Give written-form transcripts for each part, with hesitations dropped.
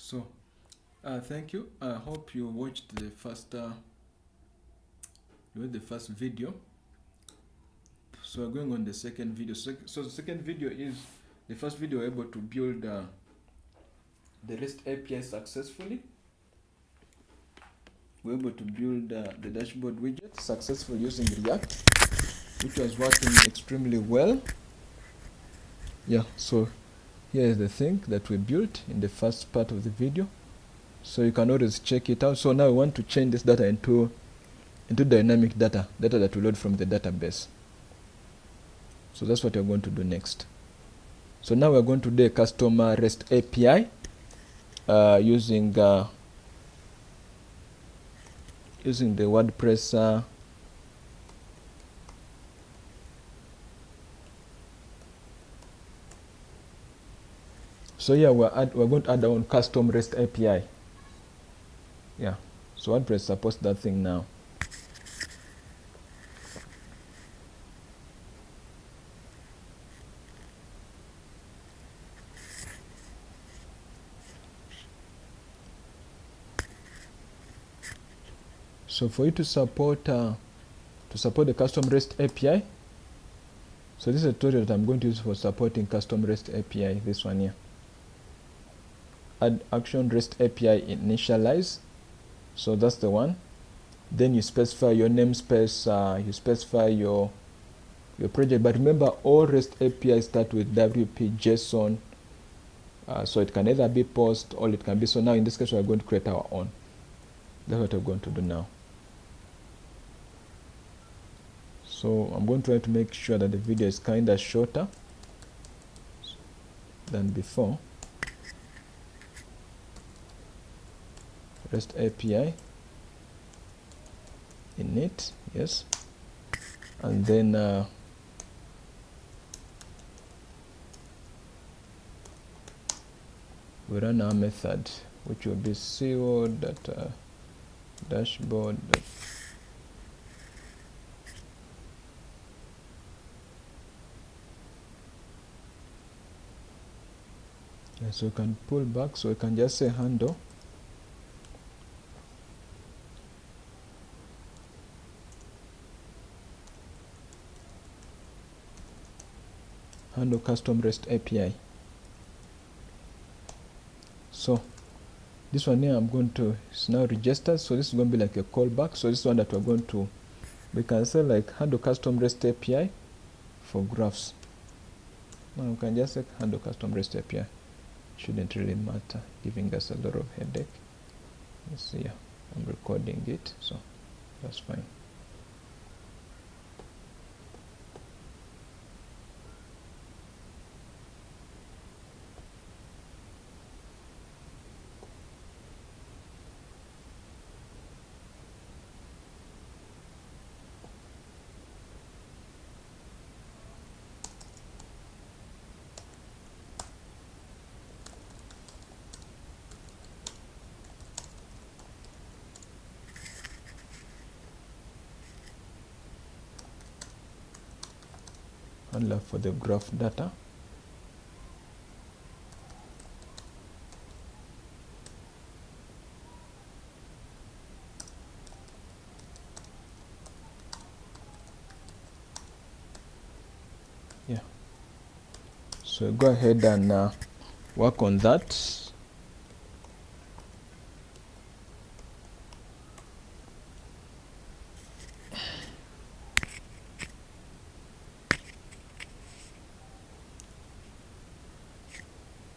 So, thank you. I hope you watched the first video. So we're going on the second video. So the second video is the first video able to build the REST API successfully. We're able to build the dashboard widget successfully using React, which was working extremely well. Yeah, so here is the thing that we built in the first part of the video. So you can always check it out. So now we want to change this data into dynamic data that we load from the database. So that's what we're going to do next. So now we're going to do a custom REST API using the WordPress so yeah, we're going to add our own custom REST API. Yeah, so WordPress supports that thing now. So for you to support the custom REST API, so this is a tutorial that I'm going to use for supporting custom REST API, this one here. Add action REST API initialize. So that's the one. Then you specify your namespace, you specify your project. But remember, all REST APIs start with WP JSON. So it can either be post or it can be. So now in this case, we're going to create our own. That's what we're going to do now. So I'm going to try to make sure that the video is kind of shorter than before. REST API init, yes, and then we run our method, which will be co.dashboard. Yeah, so we can pull back, so we can just say handle custom REST API. So this one here it's now registered, so this is going to be like a callback. So this one that we can say like handle custom REST API for graphs. Now we can just say handle custom REST API. Shouldn't really matter, giving us a lot of headache. Let's see, yeah, I'm recording it, so that's fine. Handler for the graph data. Yeah. So go ahead and work on that.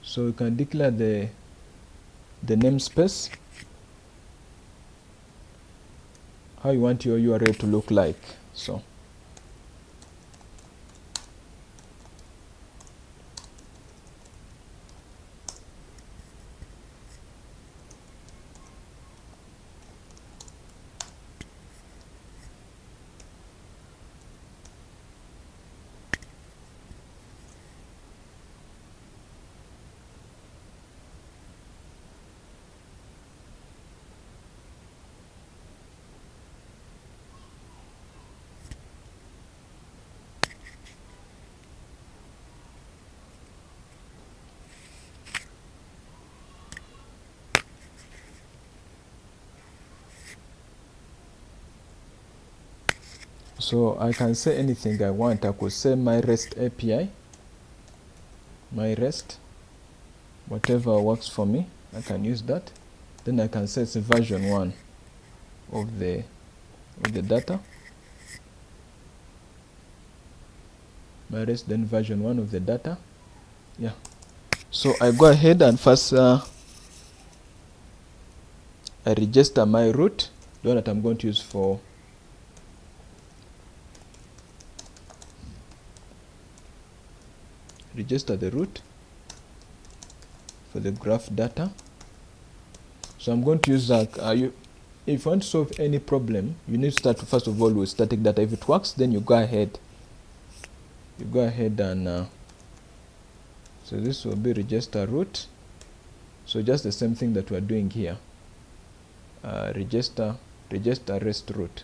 So you can declare the namespace, how you want your URL to look like. So So I can say anything I want. I could say my REST API, my REST, whatever works for me, I can use that. Then I can say it's version 1 of the data. My REST, then version 1 of the data. Yeah. So I go ahead and first I register my root, the one that I'm going to use for register the root for the graph data. So I'm going to use if you want to solve any problem, you need to start first of all with static data. If it works, then you go ahead and so this will be register root. So just the same thing that we're doing here. Register REST root.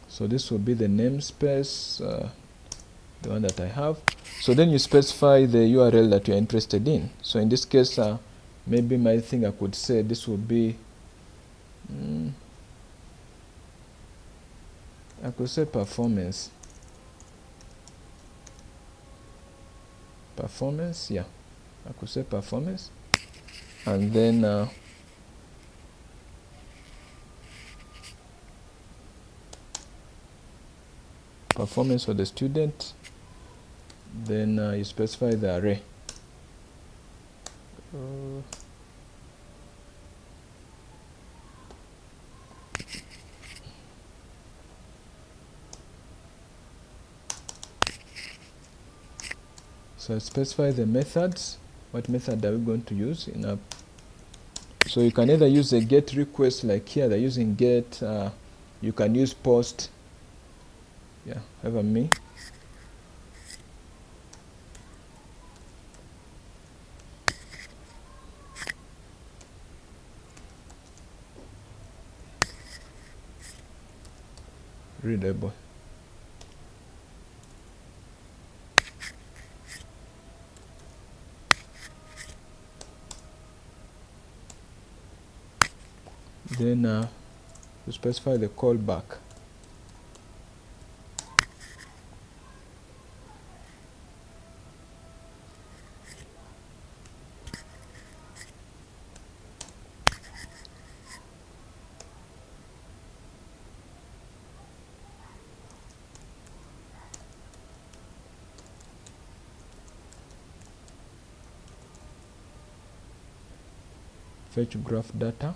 So this will be the namespace, the one that I have. So then you specify the URL that you're interested in. So in this case, maybe my thing I could say this will be, I could say performance. Performance, yeah. I could say performance. And then performance for the student. Then you specify the array. So I specify the methods. What method are we going to use in a? So you can either use a get request, like here they're using get. You can use post. Yeah, have a me. Readable. Then you specify the callback. Fetch graph data.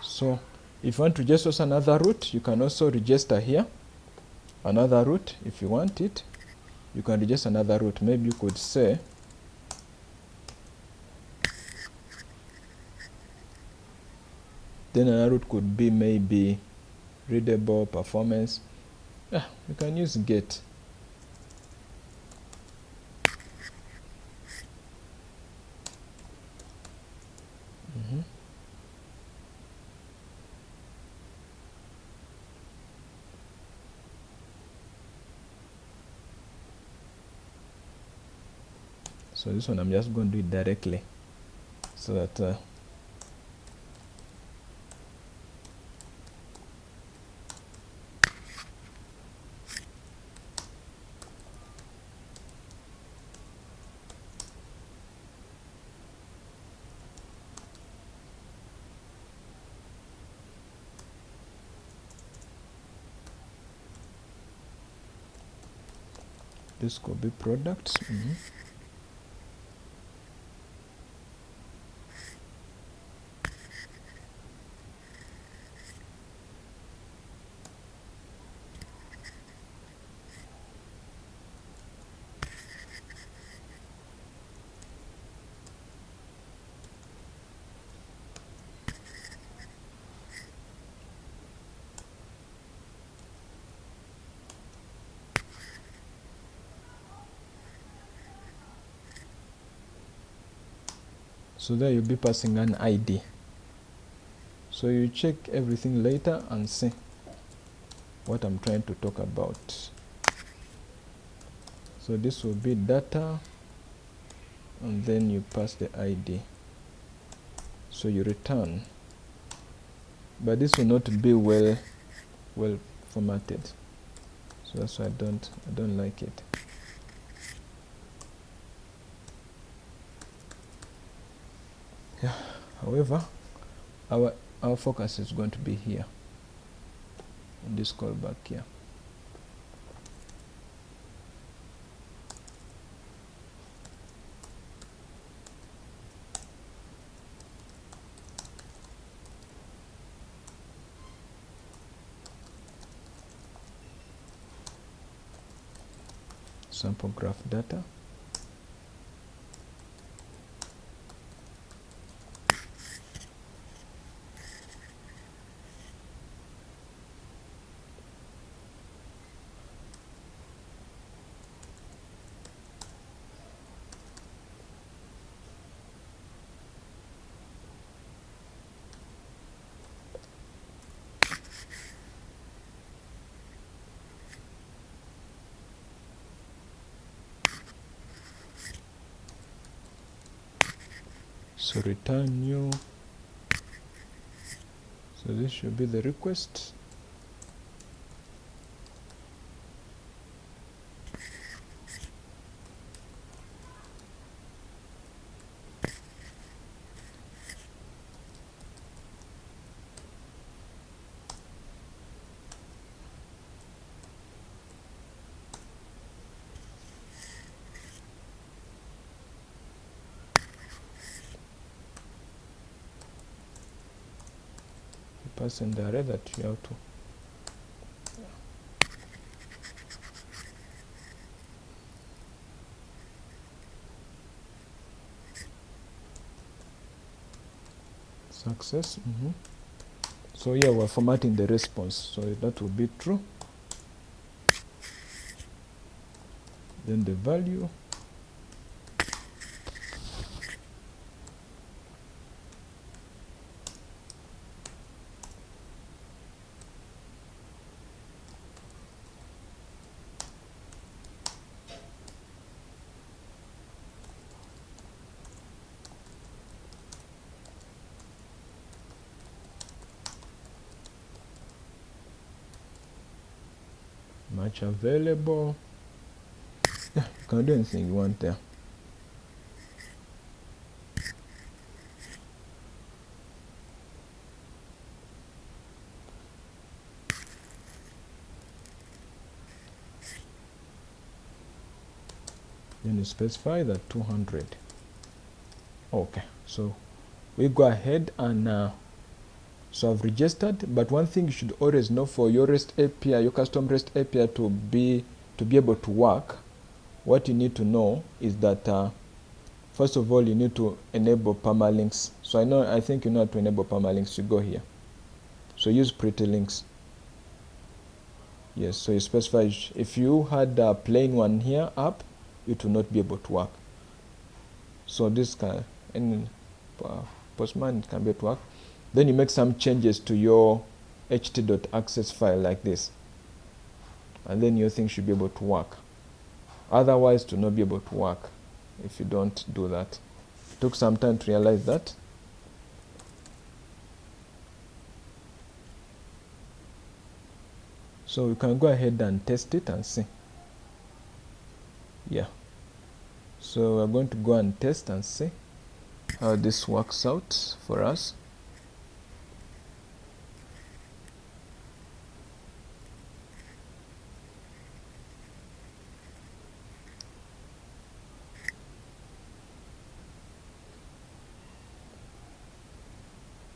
So if you want to register another route, you can also register here another route. If you want it, you can register another route. Maybe you could say then another route could be maybe readable, performance. Yeah, you can use get. So this one I'm just going to do it directly so that this could be products. So there you'll be passing an ID. So you check everything later and see what I'm trying to talk about. So this will be data, and then you pass the ID. So you return, but this will not be well formatted. So that's why I don't like it. Yeah. However, our focus is going to be here in this callback here. Sample graph data. So return new. So this should be the request. Pass in the array that you have to. Success. So here we're formatting the response, so that will be true. Then the value. Match available. Yeah, you can do anything you want there. Then you specify that 200. Okay, so we go ahead and so I've registered, but one thing you should always know for your REST API, your custom REST API to be able to work, what you need to know is that first of all you need to enable permalinks. So I think you know how to enable permalinks. You go here. So use pretty links. Yes, so you specify if you had a plain one here up, it will not be able to work. So this can Postman can be able to work. Then you make some changes to your ht.access file like this, and then your thing should be able to work. Otherwise, to not be able to work if you don't do that. It took some time to realize that. So we can go ahead and test it and see. Yeah. So we're going to go and test and see how this works out for us.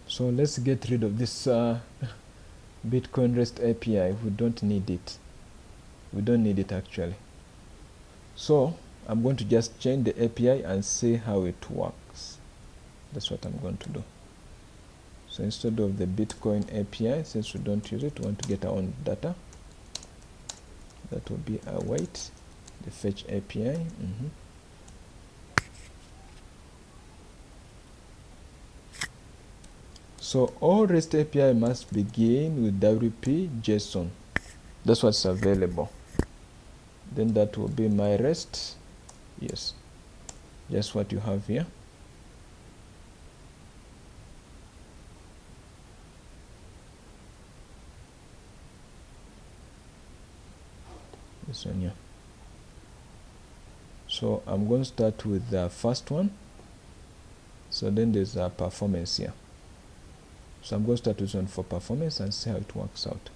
So let's get rid of this Bitcoin REST API. We don't need it. We don't need it actually. So I'm going to just change the API and see how it works. That's what I'm going to do. So instead of the Bitcoin API, since we don't use it, we want to get our own data. That will be await the fetch API. So all REST API must begin with WP JSON. That's what's available. Then that will be my rest. Yes, just what you have here. This one here. So I'm going to start with the first one. So then there's a performance here. So I'm going to start with this one for performance and see how it works out.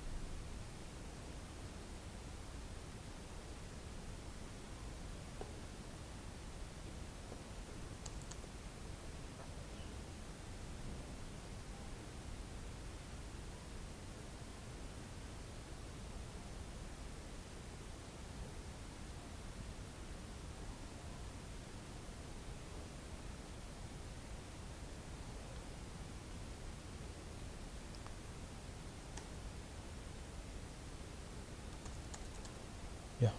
Yeah.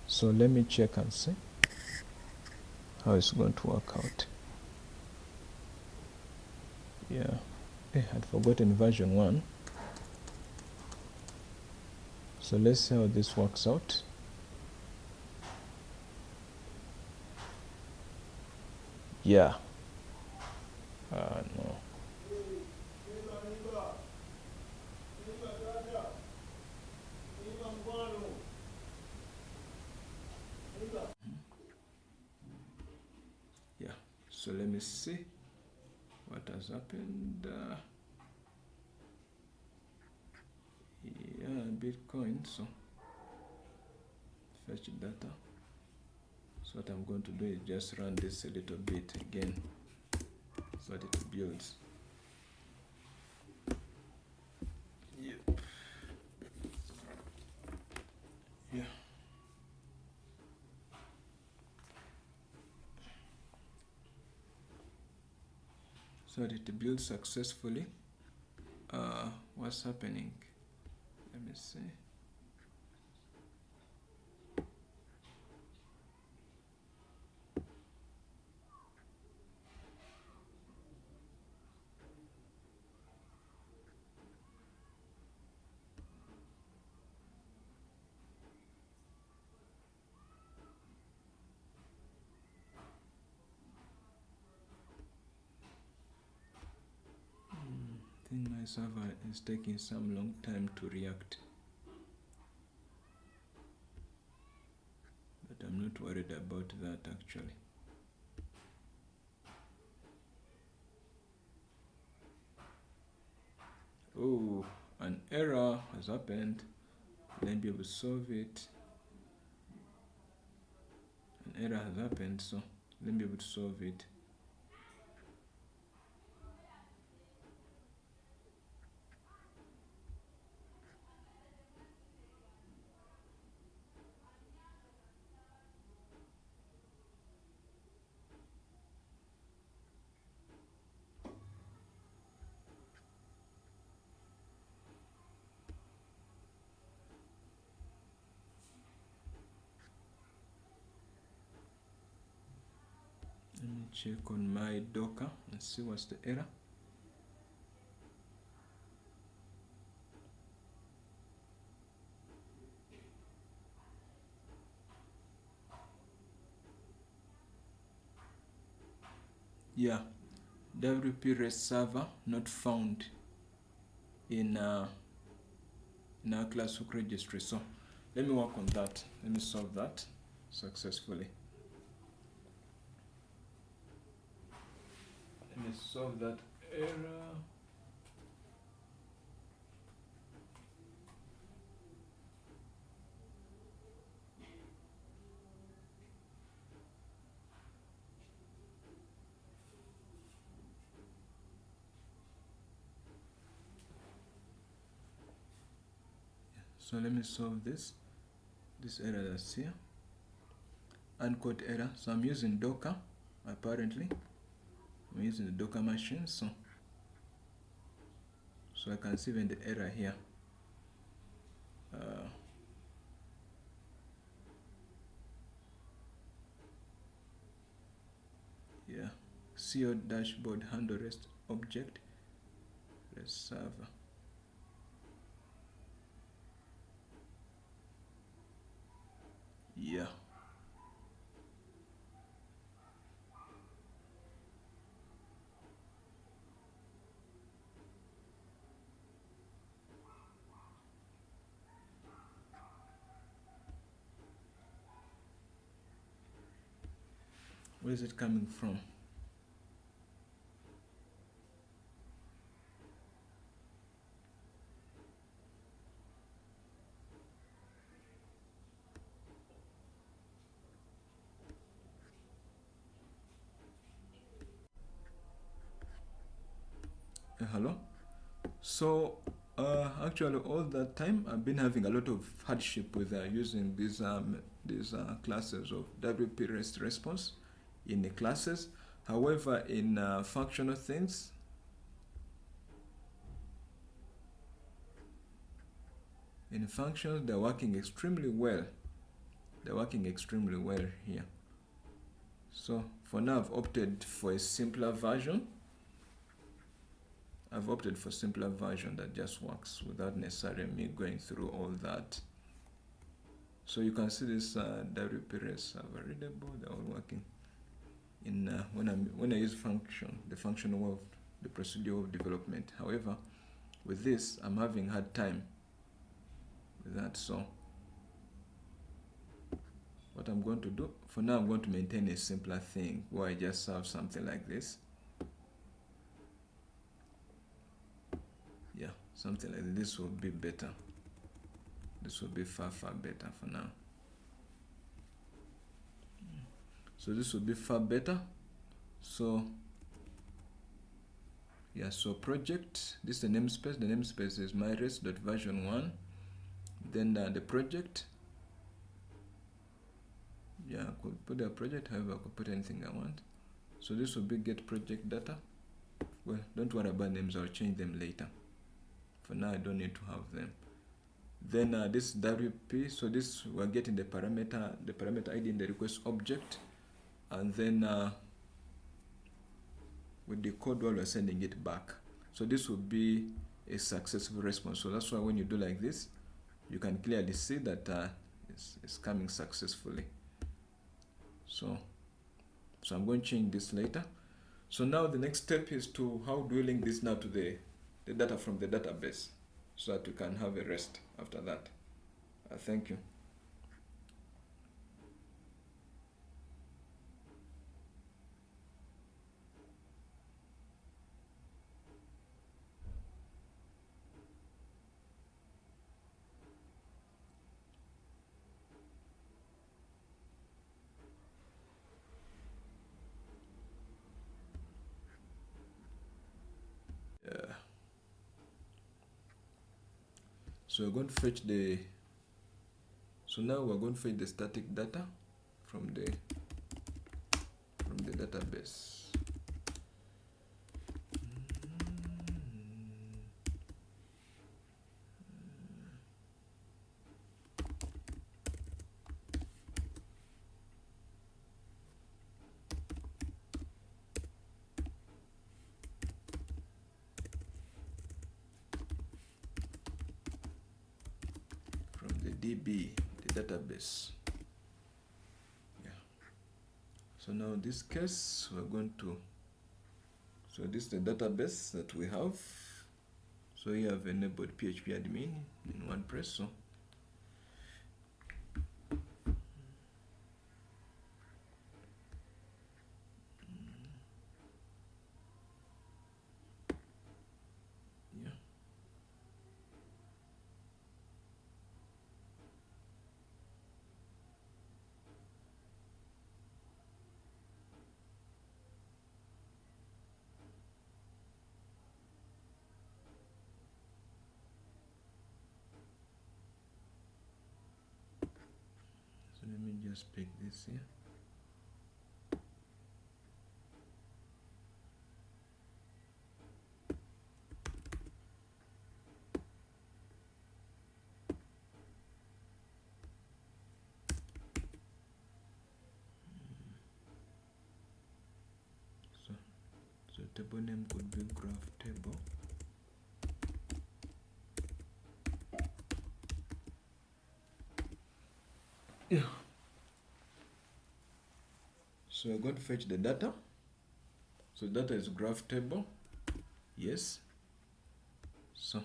So let me check and see how it's going to work out. Yeah. I'd forgotten version 1. So let's see how this works out. Yeah. No. Yeah. So let me see what has happened. Yeah, Bitcoin. So fetch data. So what I'm going to do is just run this a little bit again so that it builds. Yep. Yeah. So that it builds successfully. What's happening? Let me see. I think my server is taking some long time to react. But I'm not worried about that actually. Oh, an error has happened. Let me be able to solve it. An error has happened, so let me be able to solve it. Let me check on my Docker and see what's the error. Yeah, WP REST server not found in our classwork registry. So let me work on that. Let me solve that successfully. Let me solve that error. So let me solve this error that's here. Unquote error. So I'm using Docker, apparently. I'm using the Docker machine, so I can see even the error here. Yeah, CO dashboard handle REST object REST server. Yeah. Where is it coming from? Hello? So, actually, all that time I've been having a lot of hardship with using these classes of WP REST response in the classes. However, in functional things, in functions, they're working extremely well. They're working extremely well here. So for now, I've opted for a simpler version. I've opted for simpler version that just works without necessarily me going through all that. So you can see this WP REST are readable. They're all working. In when I use function, the functional of the procedure of development. However, with this, I'm having hard time with that. So what I'm going to do for now, I'm going to maintain a simpler thing where I just have something like this. Yeah, something like this will be better. This will be far better for now. So this will be far better. So yeah, so project, this is the namespace. The namespace is myREST.version1. Then the project, yeah, I could put a project, however I could put anything I want. So this will be get project data. Well, don't worry about names, I'll change them later. For now, I don't need to have them. Then this WP, so this we're getting the parameter ID in the request object, and then with the code while we're sending it back. So this will be a successful response. So that's why when you do like this, you can clearly see that it's coming successfully. So I'm going to change this later. So now the next step is to how do we link this now to the data from the database, so that we can have a rest after that. Thank you. So we're going to fetch now we're going to fetch the static data from the database. From the DB, the database. Yeah. So now in this case, we're going to, so this is the database that we have. So here I've enabled PHP admin in WordPress. So yeah. So let me just pick this here. So table name could be graph table. Yeah. So we're going to fetch the data. So data is graph table. Yes. So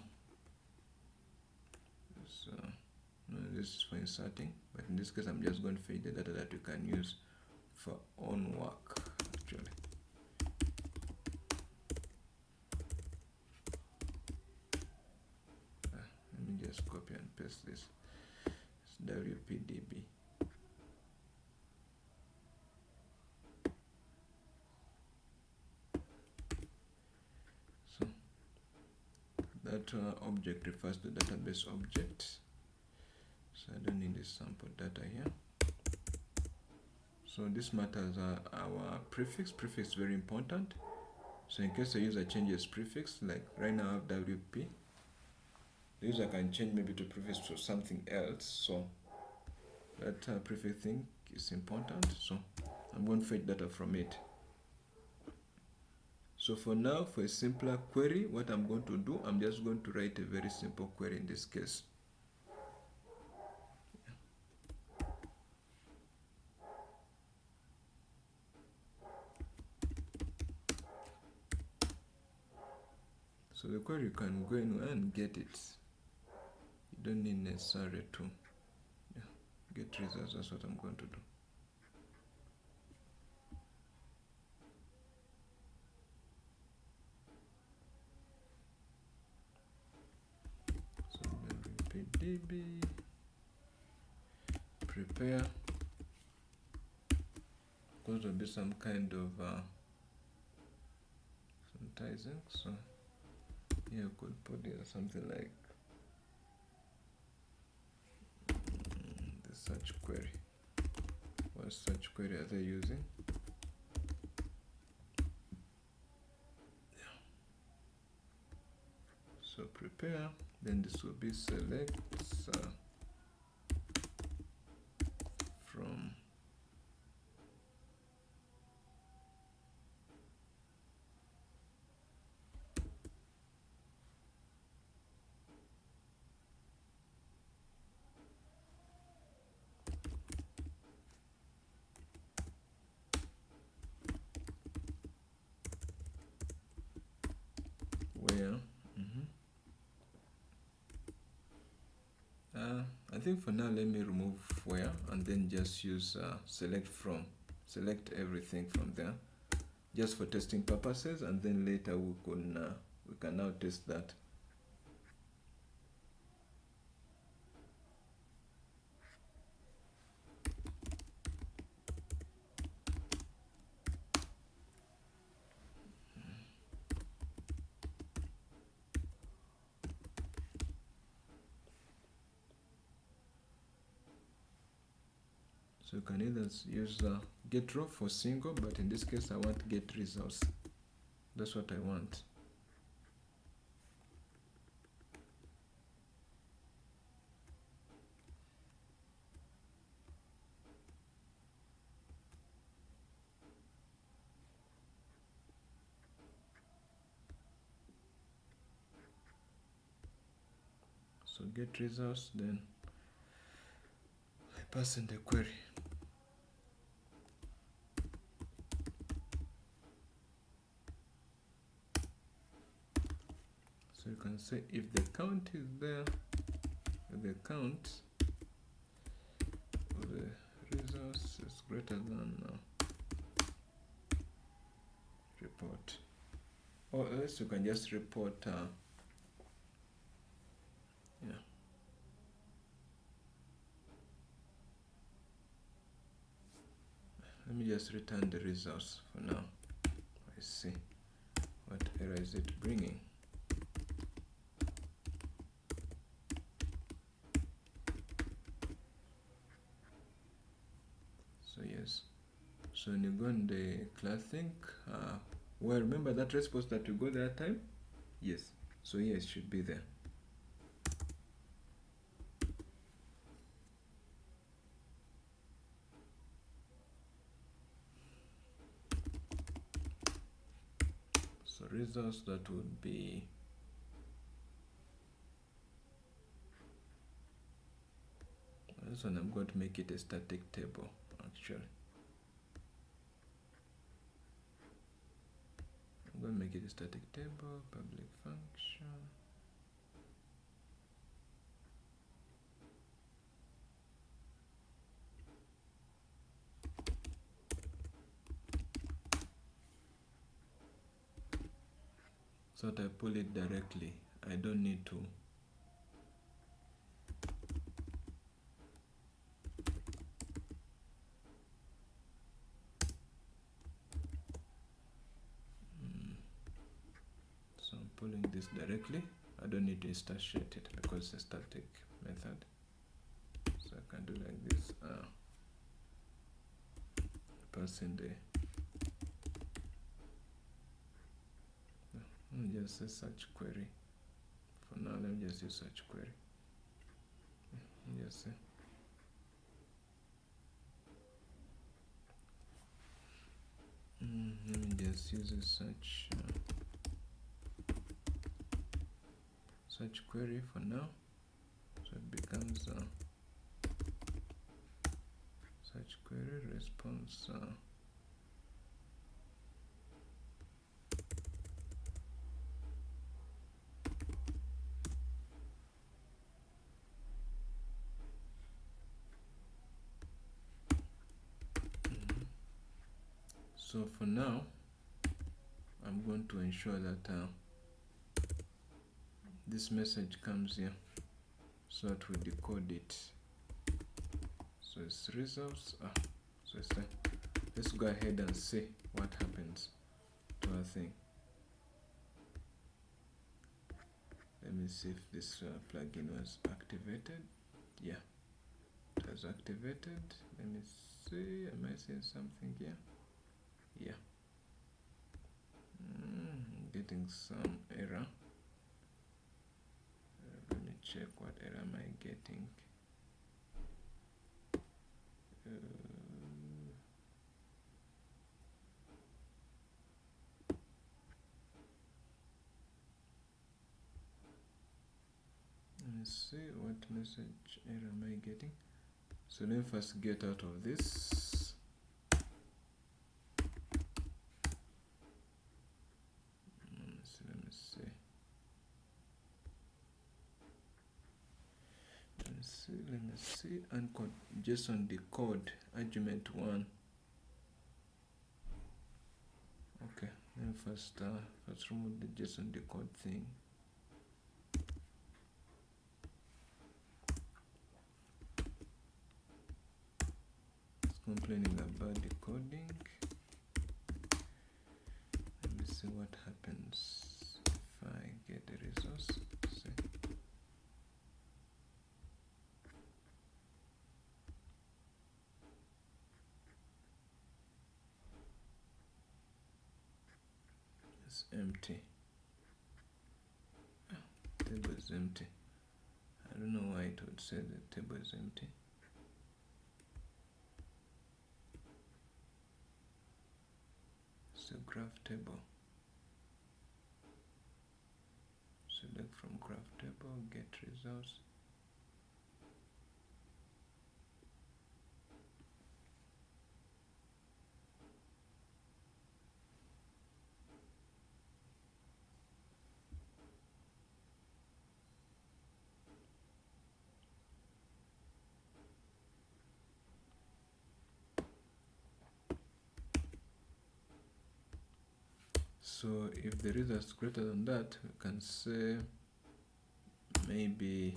no, this is for inserting, but in this case I'm just going to fetch the data that you can use for own work actually. Let me just copy and paste this. It's WPDB. So that object refers to database object. So I don't need this sample data here. So this matters our prefix. Prefix is very important. So in case the user changes prefix, like right now I have WP, the user can change maybe to prefix to something else. So that prefix thing is important. So I'm going to fetch data from it. So for now, for a simpler query, what I'm going to do, I'm just going to write a very simple query in this case. So the query, you can go in and get it. You don't need necessarily to get results. That's what I'm going to do. So WPDB prepare, because there'll be some kind of sanitizing. So here I could put here something like the search query. What search query are they using? So prepare, then this will be select from where. I think for now let me remove where and then just use select from, select everything from there, just for testing purposes, and then later we can now test that. So you can either use get row for single, but in this case I want get results. That's what I want. So get results, then I pass in the query. So you can say if the count is there, the count of the results is greater than report, or else you can just report let me just return the results for now. I see what error is it bringing. So yes, so when you go in the class thing, well, remember that response that you got that time? Yes, so here it should be there. So results, that would be this one. I'm going to make it a static table actually. I'm going to make it a static table, public function. So that I pull it directly. I don't need to so I'm pulling this directly. I don't need to instantiate it because it's a static method. So I can do like this. Pass in the let me just say search query. For now, let me just use search query. Just say let me just use a search query for now. So it becomes search query response. So for now, I'm going to ensure that this message comes here so that we decode it. So it's results. So it's let's go ahead and see what happens to our thing. Let me see if this plugin was activated. Yeah, it was activated. Let me see. Am I seeing something here? Yeah. Getting some error. Let me check what error am I getting. Let me see what message error am I getting. So let me first get out of this. Let me see, and JSON decode argument 1. Okay, let me first remove the JSON decode thing. It's complaining about decoding. Let me see what happens if I get the results. See. It's empty. Table is empty. I don't know why it would say the table is empty. It's a graph table. Select from graph table, get results. So if the result is greater than that, we can say maybe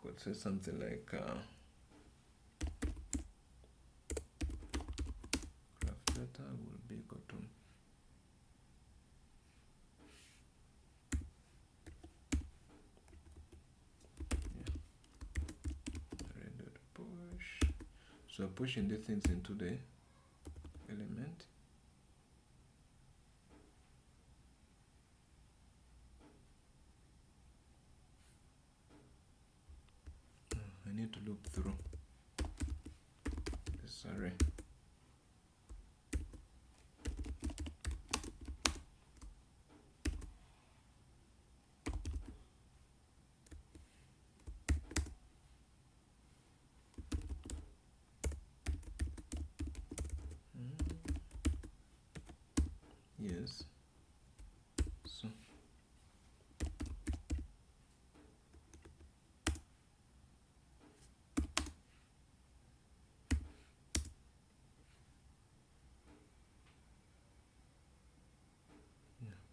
could say something like graph data will be equal to push. So pushing the things into the element. I need to loop through this array. Yes. this. So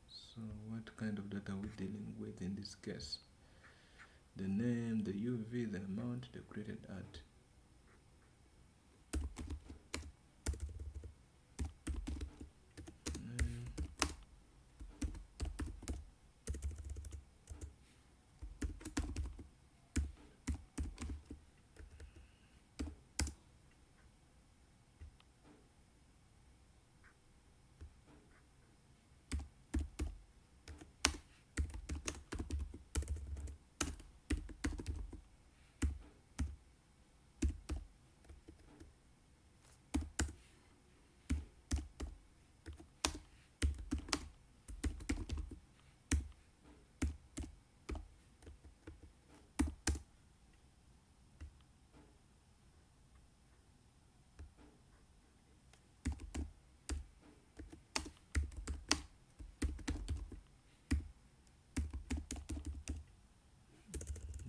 so what kind of data are we dealing with in this case? The name, the UV, the amount, the created art.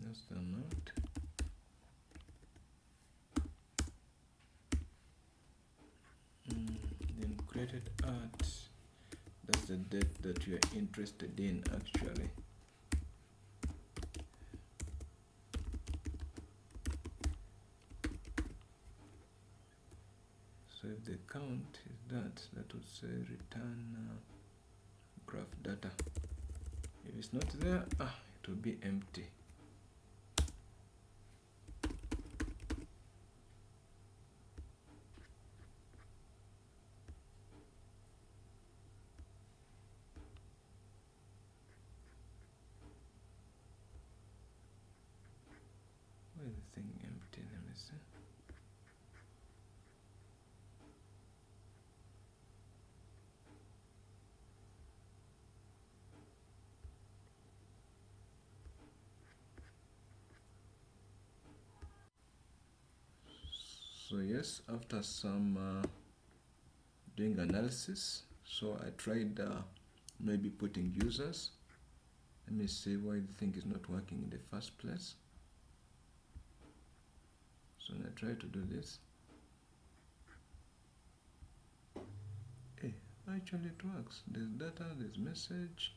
That's the amount. Then created art. That's the date that you are interested in actually. So if the count is that would say return graph data. If it's not there, it will be empty. Why is the thing empty? Let me see. So yes, after some doing analysis, so I tried maybe putting users. Let me see why the thing is not working in the first place. So when I try to do this, actually it works. There's data, there's message.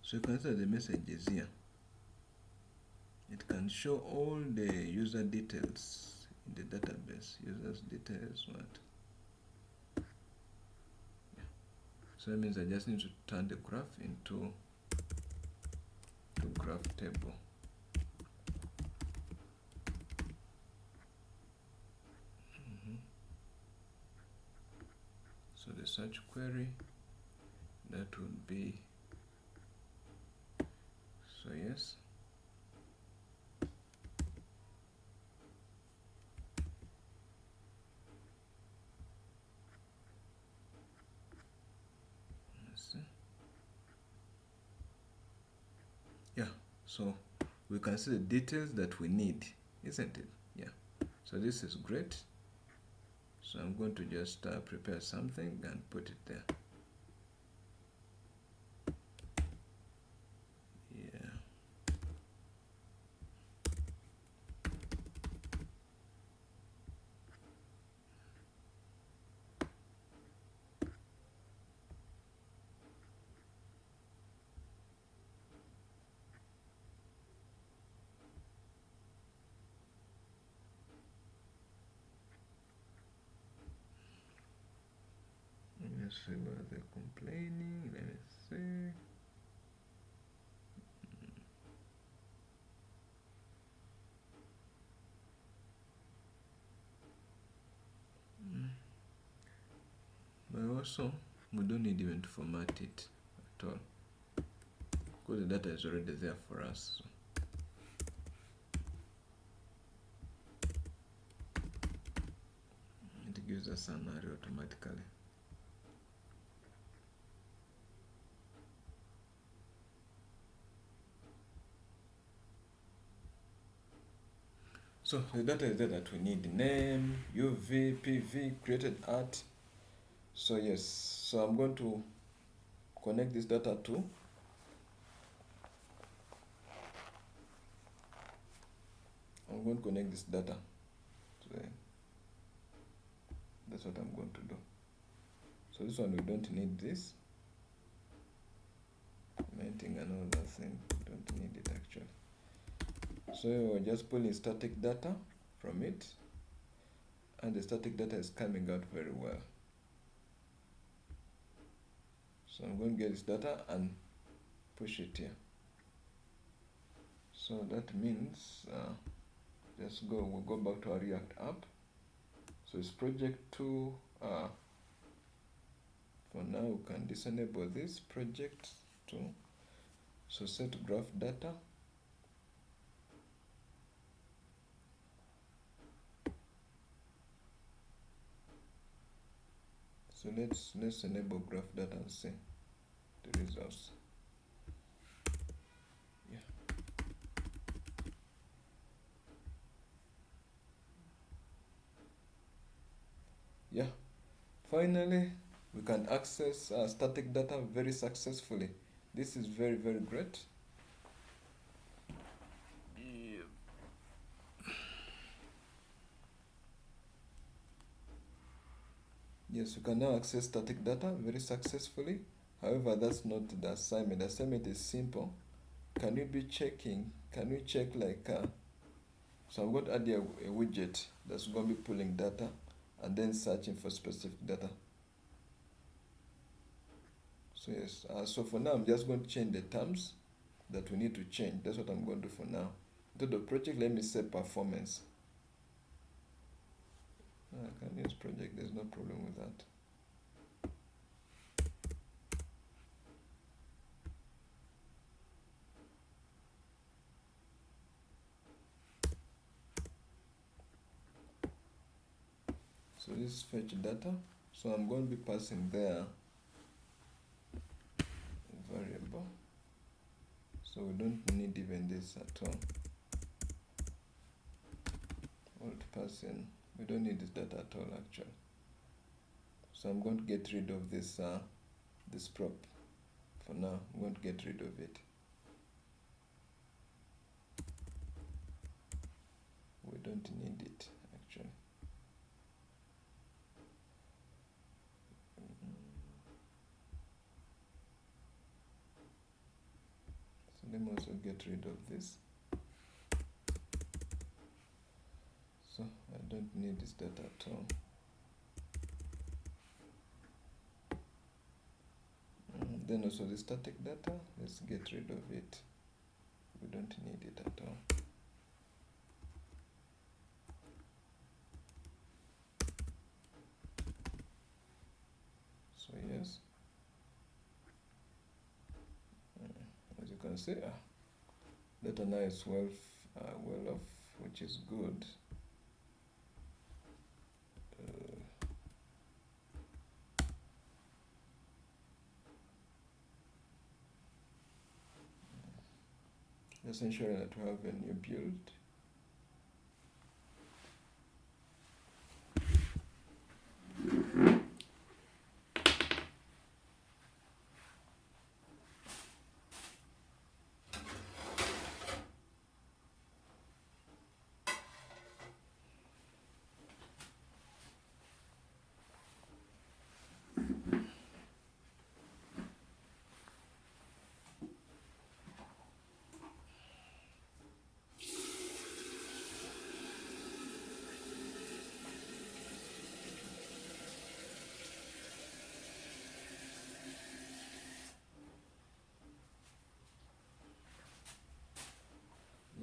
So you can see the message is here. It can show all the user details in the database. Users details, what? Yeah. So that means I just need to turn the graph into graph table. So the search query, that would be, so yes. Let's see. Yeah, so we can see the details that we need, isn't it? Yeah, so this is great. So I'm going to just prepare something and put it there. Yeah. Let's see what they're complaining. Let me see. But also, we don't need even to format it at all, because the data is already there for us. So. It gives us an array automatically. So the data is there that we need: name, UV, PV, created art. So yes, so I'm going to connect this data to I'm going to connect this data to that's what I'm going to do. So this one we don't need this. Commenting and all that thing, we don't need it actually. So we're just pulling static data from it, and the static data is coming out very well. So I'm going to get this data and push it here. So that means we'll go back to our React app. So it's project 2. For now we can disable this project 2. So set graph data. So let's enable graph data and see the results. Yeah, finally we can access static data very successfully. This is very, very great. Yes, we can now access static data very successfully. However, that's not the assignment. The assignment is simple. Can we be checking? Can we check like, so I'm going to add a widget that's going to be pulling data and then searching for specific data. So yes, so for now I'm just going to change the terms that we need to change. That's what I'm going to do for now. To the project, let me say performance. I can use project, there's no problem with that. So this is fetch data. So I'm going to be passing there a variable. So we don't need even this at all. Or to pass in, we don't need this data at all actually. So I'm going to get rid of this this prop. For now, I'm going to get rid of it. We don't need it actually. So let me also get rid of this. So I don't need this data at all. Then also the static data, let's get rid of it. We don't need it at all. So yes, as you can see, data now is well off, which is good. Just ensuring that we have a new build.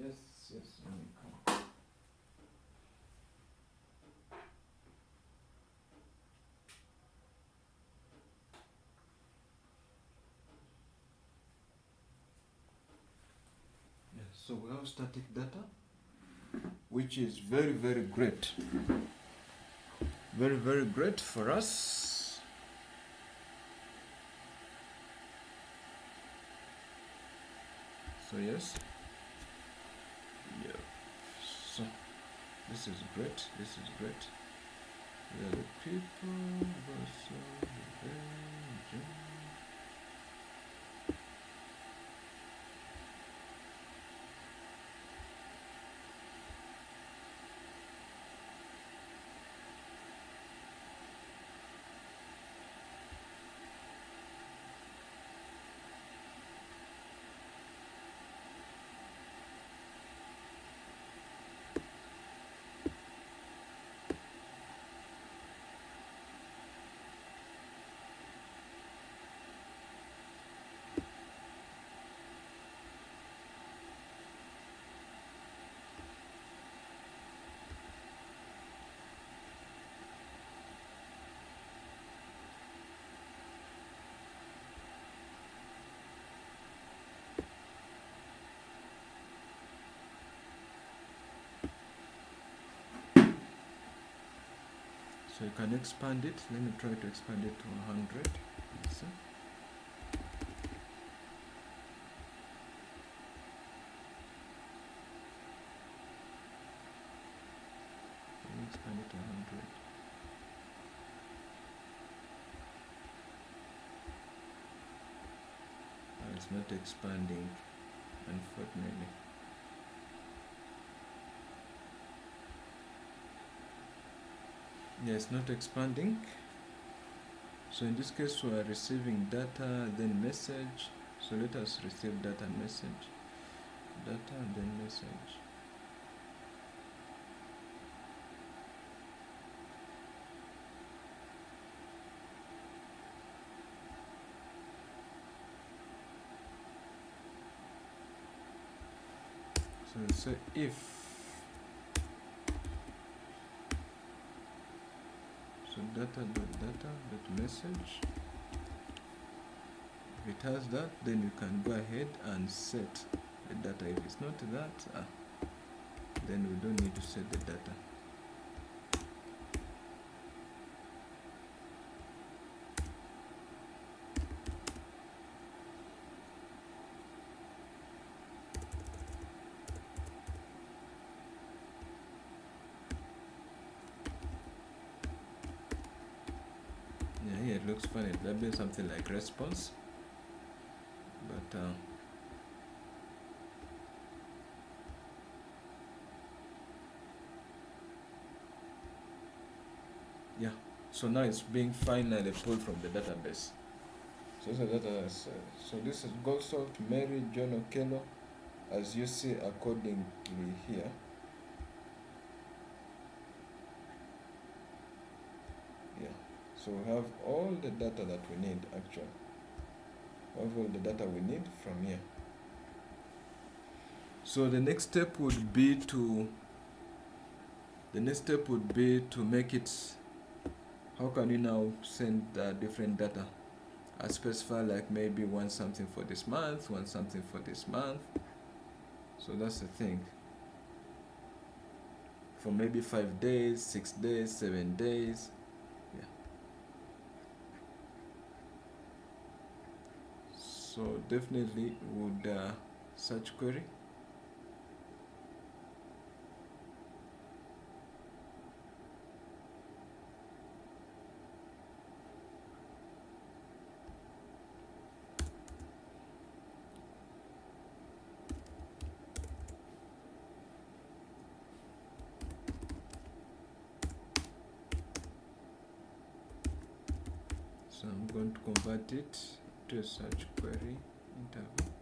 Yes, let me come. Yes, so we have static data, which is very, very great. Very, very great for us. So yes. Yeah. So this is great. This is great. We are the people. So you can expand it. Let me try to expand it to 100. Let's see. Let me expand it to 100. It's not expanding, unfortunately. Yeah, it's not expanding. So in this case, we are receiving data, then message. So let us receive data, message, data, and then message. So we say if. So data.message. If it has that, then you can go ahead and set the data. If it's not that, then we don't need to set the data. Yeah, here it looks funny. That means something like response, but yeah. So now it's being finally pulled from the database. So this is data. So this is Goldsalt, Mary, John Okello, as you see accordingly here. Yeah. So we have all the data that we need actually. We have all the data we need from here. So the next step would be to make it. How can you now send different data? I specify like maybe want something for this month, want something for this month. So that's the thing. For maybe 5 days, 6 days, 7 days. Yeah. So definitely would search query. So I'm going to convert it to a search query interval,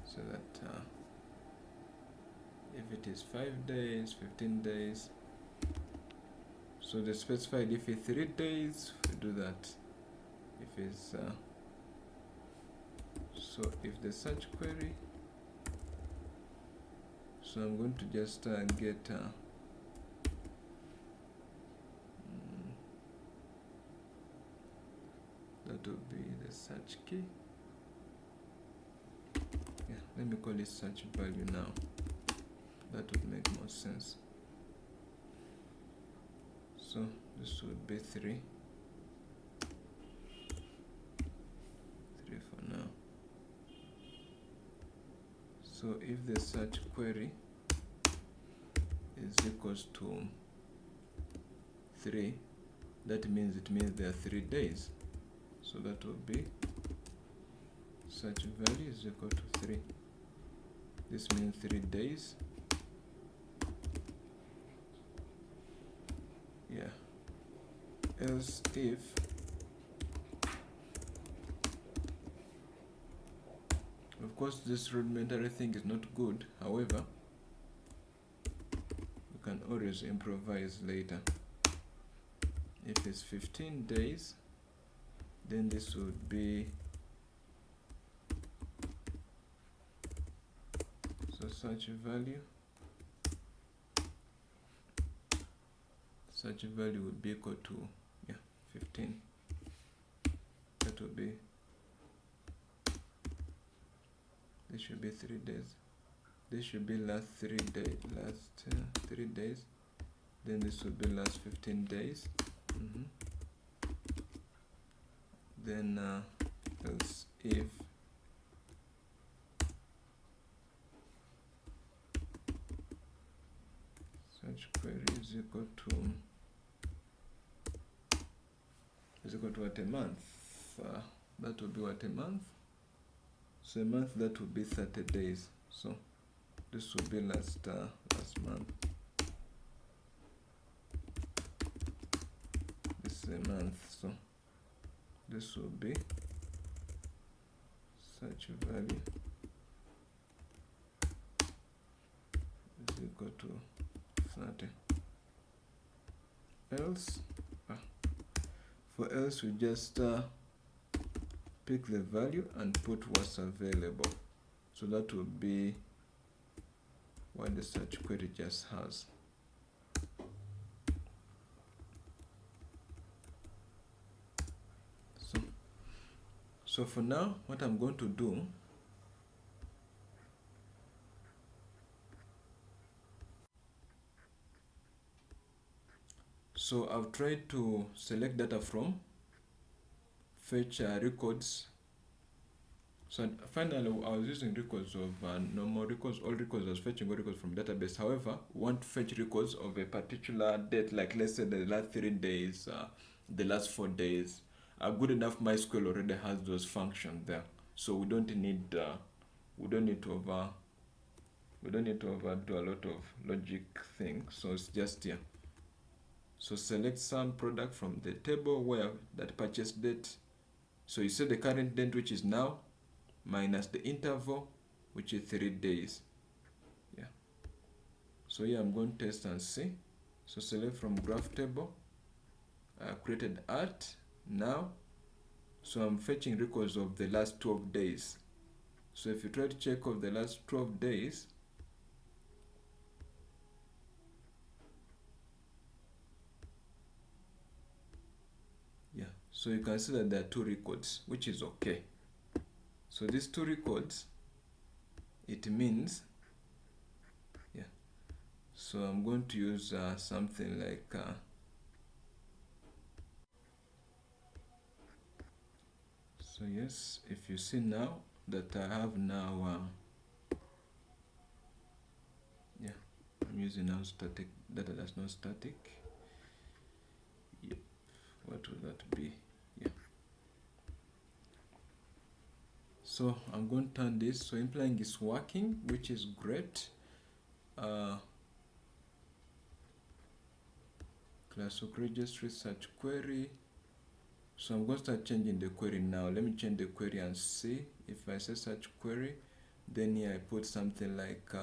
so that if it is 5 days, 15 days, so they specified if it's 3 days, we do that. If it's so if the search query, so I'm going to just get that will be the search key. Yeah, let me call it search value now. That would make more sense. So this would be 3 for now. So if the search query is equals to 3, that means there are 3 days. So that will be search value is equal to 3. This means 3 days. Yeah. Else if of course this rudimentary thing is not good, however we can always improvise later. If it's 15 days, then this would be so search value would be equal to 15. That would be, this should be 3 days. This should be last 3 days. then this will be last 15 days. Then else if search query is equal to what, a month, that will be what, a month. So a month, that will be 30 days. So this will be last month. This is a month, so this will be search value is equal to 30. Else, for else we just pick the value and put what's available. So that will be what the search query just has. So for now, what I'm going to do, so I've tried to select data from fetch records. So finally, I was using records of normal records, all records. I was fetching all records from database. However, want to fetch records of a particular date, like let's say the last 3 days, the last 4 days. Good enough MySQL already has those functions there, so we don't need to overdo a lot of logic things. So it's just here. So select some product from the table where that purchase date. So you set the current date, which is now, minus the interval, which is 3 days. Yeah. So here I'm going to test and see. So select from graph table, created at now. So I'm fetching records of the last 12 days. So if you try to check of the last 12 days, yeah, so you can see that there are 2 records, which is okay. So these 2 records, it means, yeah, so I'm going to use something like so yes, if you see now that I have now yeah, I'm using now static data, that's not static. Yep, what will that be? Yeah, so I'm going to turn this, so implying it's working, which is great. Class of registry search query. So I'm going to start changing the query now. Let me change the query and see. If I say search query, then here I put something like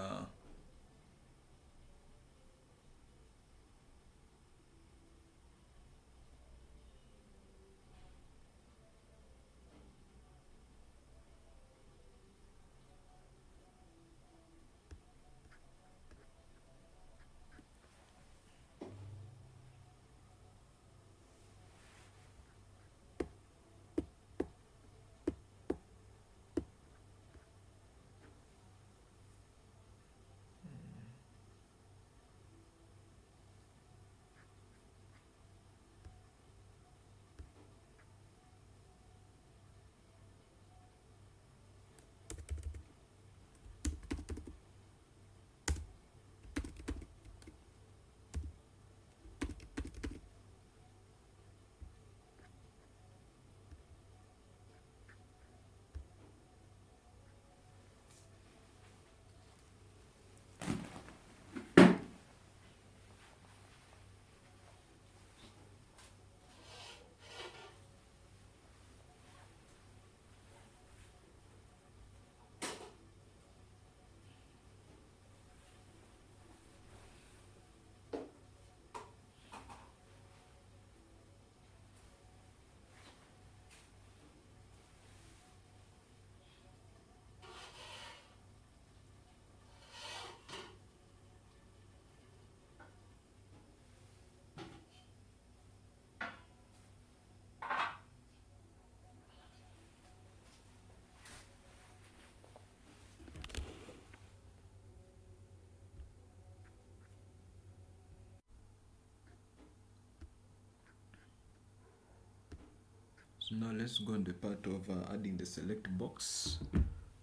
So now let's go on the part of adding the select box.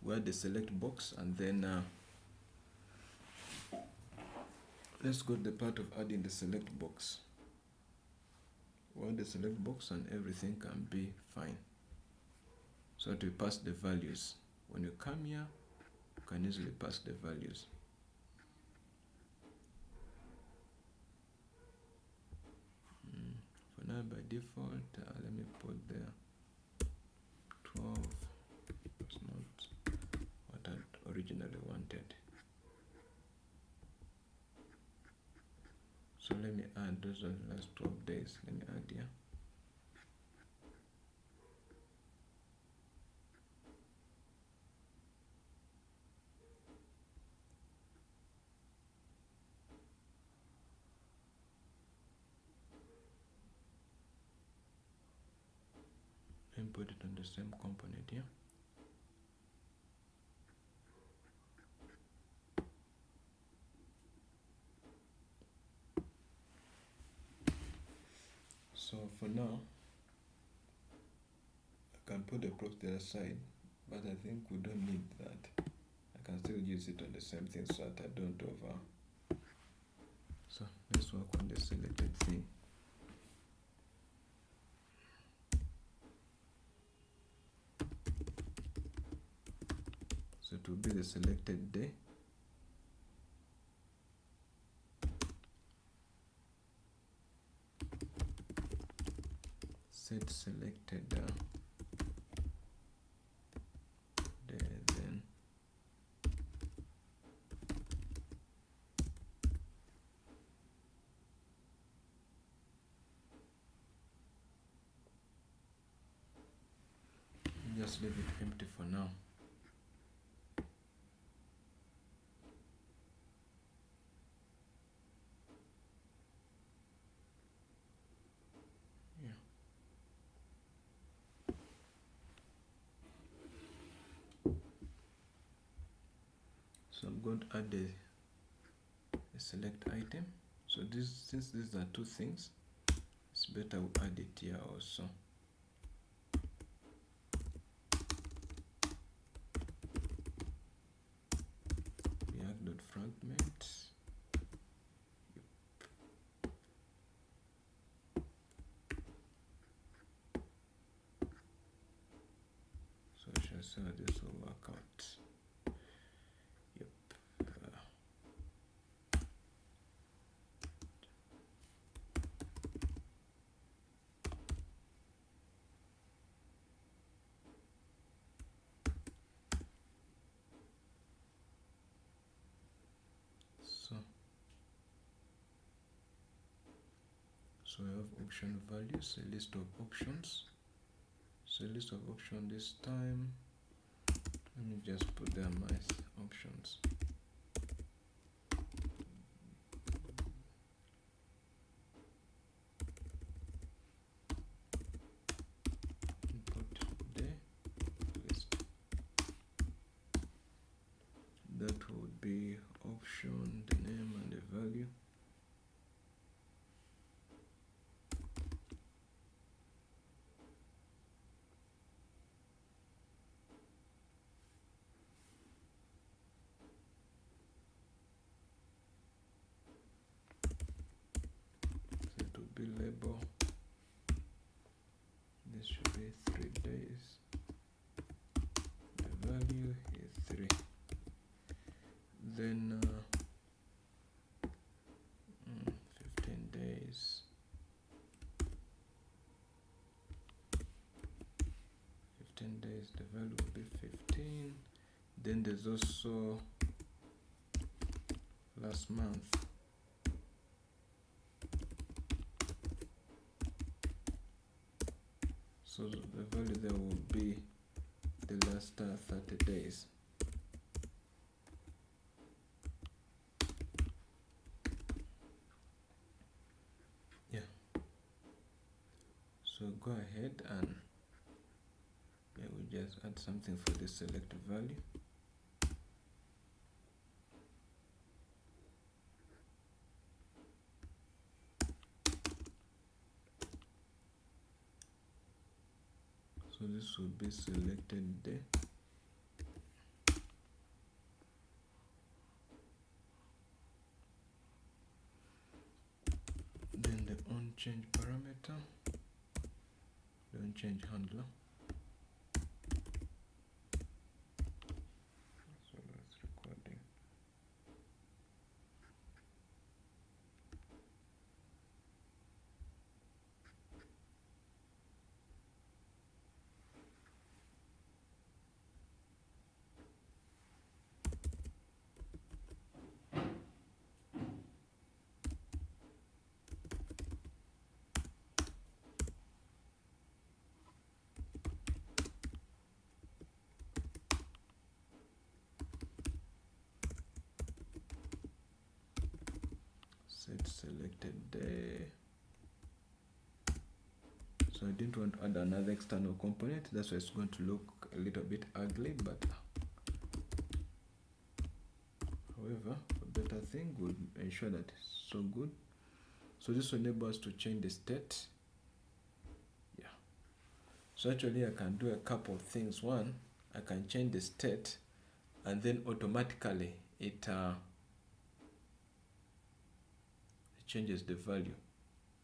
We add the select box, and then let's go to the part of adding the select box. We add the select box and everything can be fine. So to pass the values. When you come here, you can easily pass the values. For now, by default, let me put there 12. That's not what I originally wanted. So let me add those are the last 12 days. Let me add here. And put it on the same component here. So for now, I can put the props to the other side, but I think we don't need that. I can still use it on the same thing so that I don't over. So let's work on the selected thing. So it will be the selected day. Set selected day, then just leave it empty for now. So I'm going to add a select item. So since these are two things, it's better we add it here also. React.fragment. So I shall see how this will work out. So I have option values, a list of options. So a list of options this time. Let me just put there my options. Input the list. That would be option, the name and the value. Be label. This should be 3 days. The value is 3. Then 15 days. 15 days. The value will be 15. Then there's also last month. So the value there will be the last 30 days. Yeah. So go ahead and we just add something for the select value. So this will be selected day. Then the onChange parameter, the onChange handler. So that's recording. Set selected day. So I didn't want to add another external component, that's why it's going to look a little bit ugly, but however, a better thing would ensure that it's so good. So this will enable us to change the state. Yeah. So actually I can do a couple of things. One, I can change the state and then automatically it changes the value.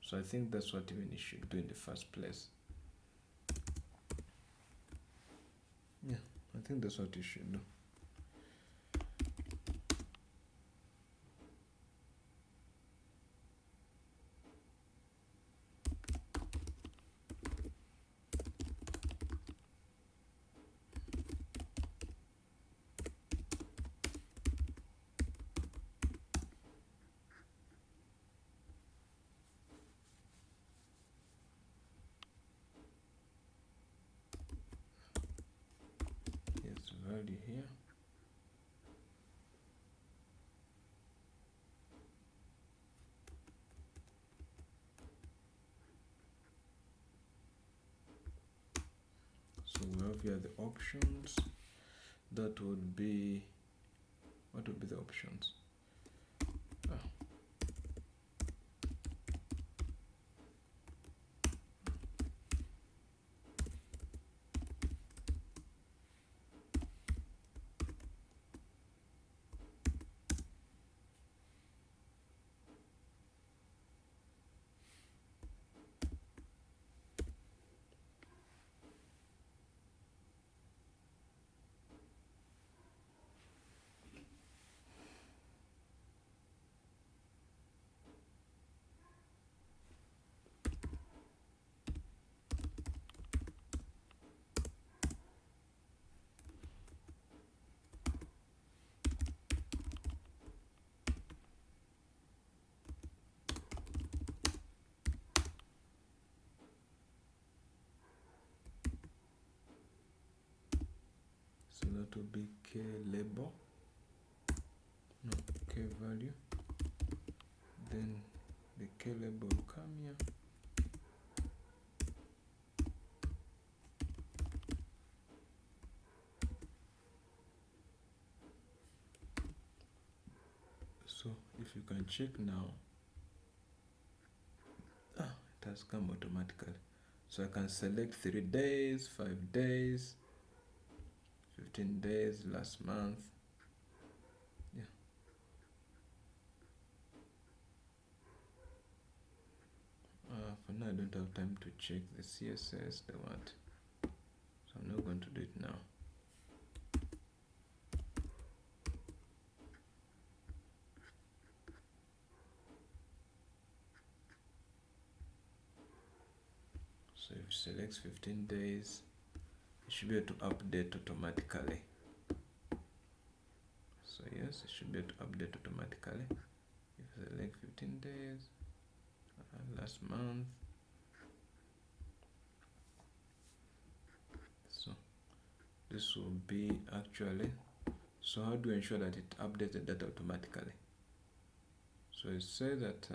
So I think that's what even it should do in the first place. Yeah, I think that's what it should do. Yes, value here. So we have here the options. That would be, what would be the options? So that will be k label, no, k value. Then the k label will come here. So if you can check now, it has come automatically. So I can select 3 days, 5 days, 15 days, last month. Yeah. For now I don't have time to check the CSS, the what. So I'm not going to do it now. So if it selects 15 days, it should be able to update automatically. So yes, it should be able to update automatically. If you select 15 days, last month. So this will be actually, so how do we ensure that it updates the data automatically? So it says that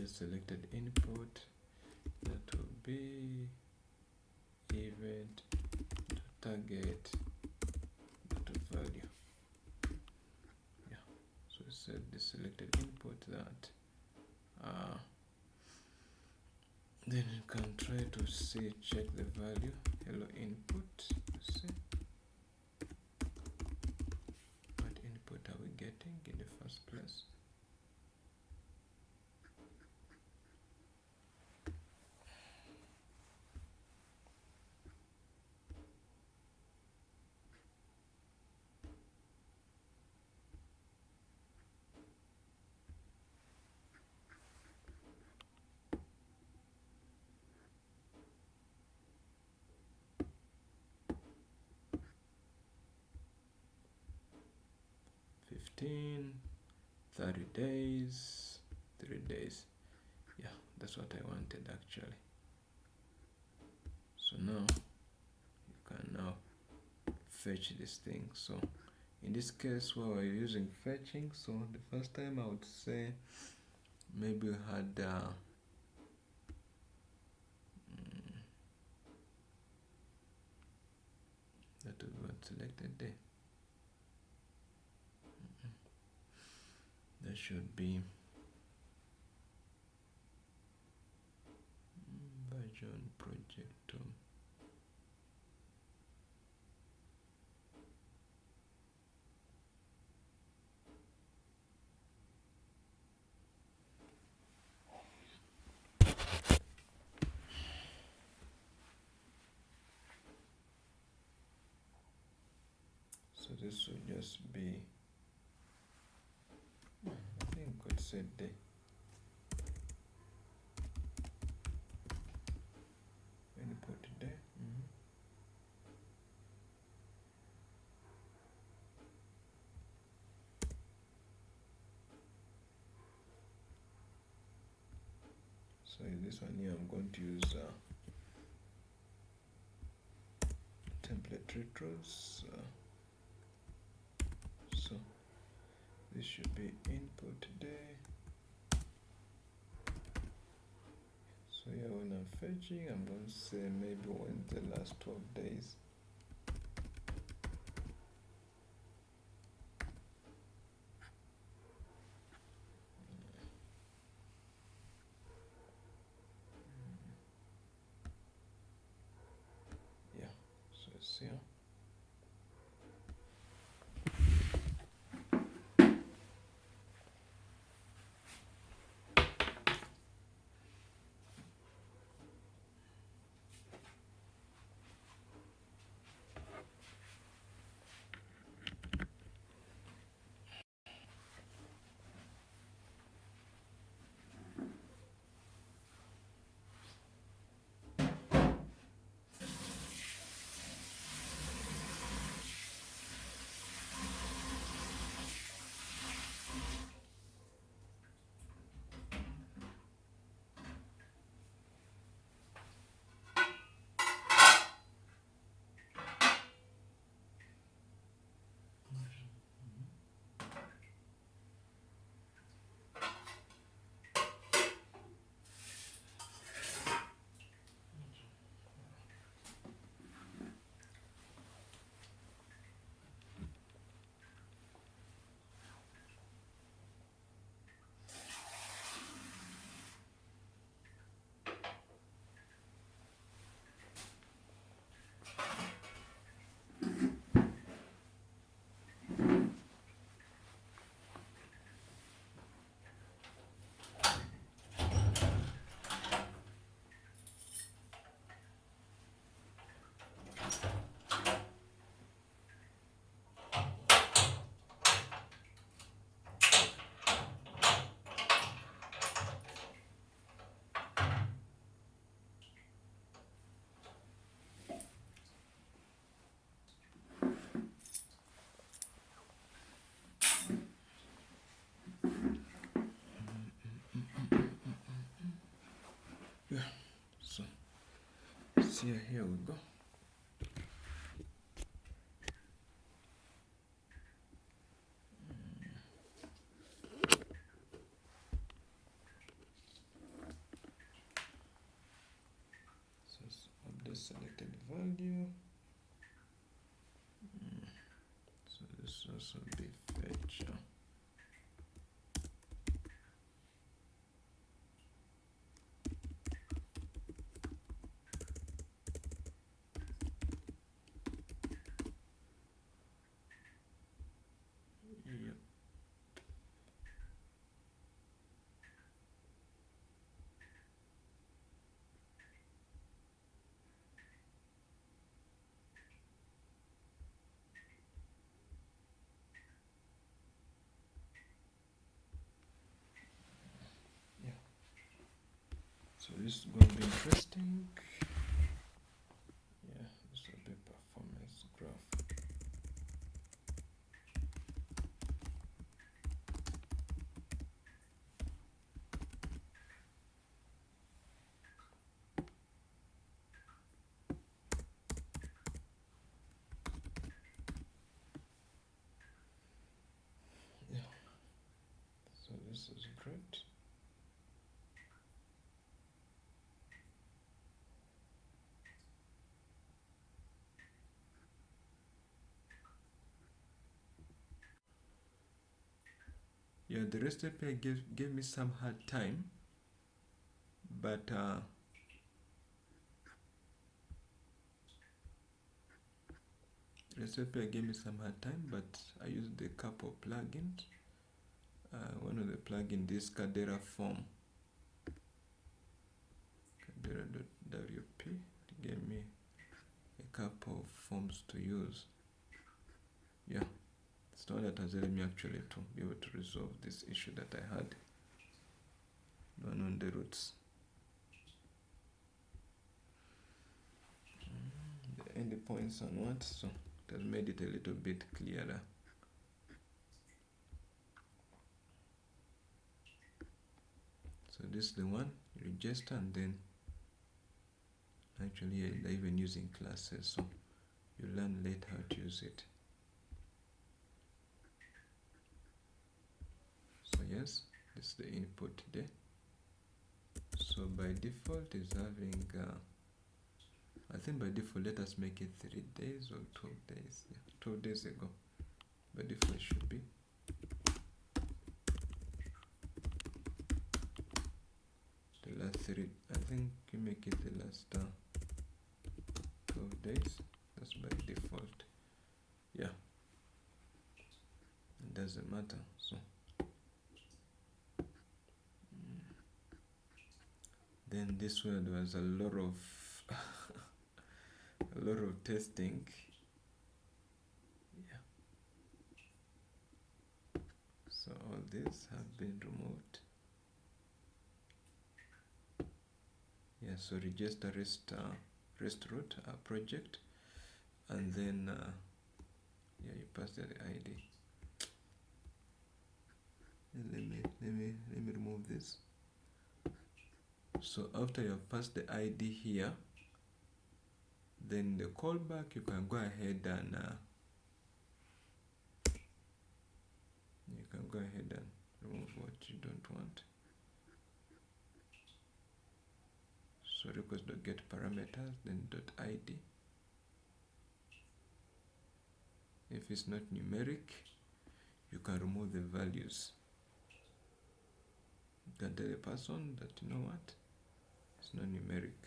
just selected input. That will be event target value. Yeah, so set the selected input that then you can try to see, check the value. Hello input, see what input are we getting in the first place. $15, 30 days, 3 days. Yeah, that's what I wanted actually. So now you can now fetch this thing. So in this case where we're using fetching, so the first time I would say maybe we had that we got selected there. That should be version project. So this will just be, I think I could set the input there. So in this one here, I'm going to use template retros. So this should be input there. So yeah, when I'm fetching, I'm going to say maybe when the last 12 days. Yeah, so it's here. Yeah, so here we go. the selected value. So this also be fetch. Yep. Yeah. So this is going to be interesting. Yeah, this will be performance graph. Yeah. So this is great. Yeah, the REST API gave me some hard time, but REST API gave me some hard time, but I used a couple of plugins. One of the plugins, this Cadera form, Cadera.wp, gave me a couple of forms to use. Yeah, it's the one that has helped me actually to be able to resolve this issue that I had. The one on the roots. The endpoints and what, so it has made it a little bit clearer. So this is the one, you register, and then actually they're even using classes, so you learn later how to use it. So yes, this is the input there. So by default is having I think by default, let us make it 3 days or 12 days. Yeah, 12 days ago. By default, it should be. The last 3, I think you make it the last 12 days. That's by default. Yeah. It doesn't matter. So, then this one, there was a lot of, a lot of testing. Yeah. So all these have been removed. Yeah, so register REST root project, and then yeah, you pass the ID. And let me remove this. So after you have passed the ID here, then the callback, you can go ahead and remove what you don't want. So request.get parameters, then .id. If it's not numeric, you can remove the values. You can tell the person that, you know what, it's not numeric.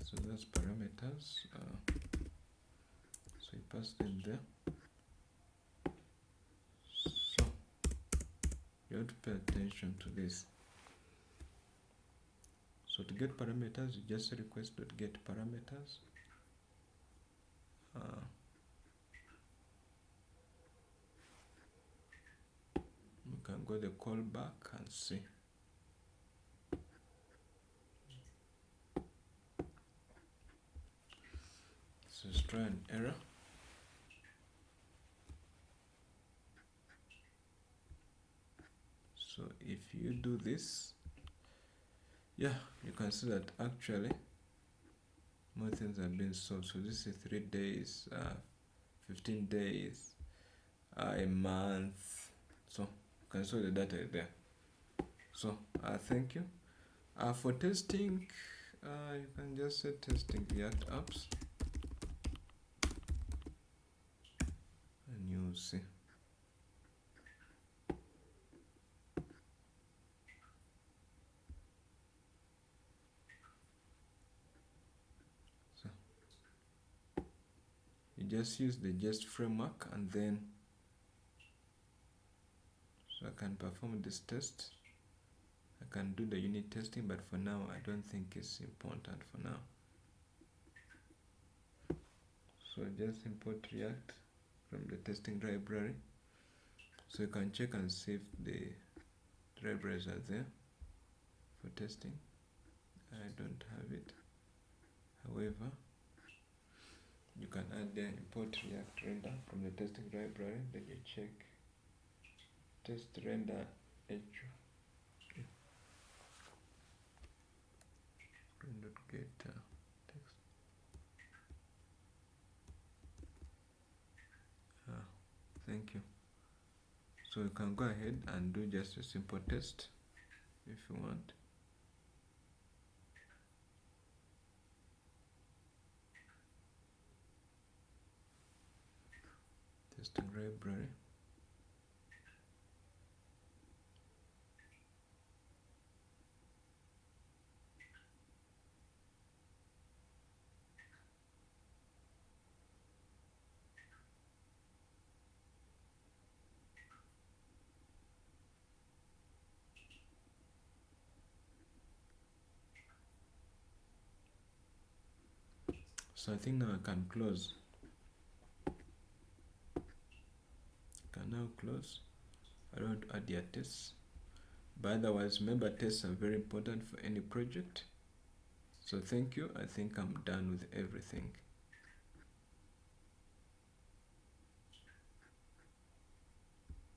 So those parameters, so you pass them there. So you have to pay attention to this. So to get parameters, you just request.get parameters. You can go the callback and see. So let's try an error. So if you do this, yeah, you can see that actually more things have been solved. So this is 3 days, 15 days, a month. So you can see the data there. So thank you. For testing, you can just say testing React apps, and you'll see. So you just use the jest framework, and then so I can perform this test. I can do the unit testing, but for now I don't think it's important for now. So just import React from the testing library, so you can check and see if the libraries are there for testing. I don't have it. However, you can add the import React render from the testing library, then you check test render h get text. Thank you. So you can go ahead and do just a simple test if you want. Testing library. So I think now I can close. Can now close. I don't add your tests. But otherwise, remember, tests are very important for any project. So thank you. I think I'm done with everything.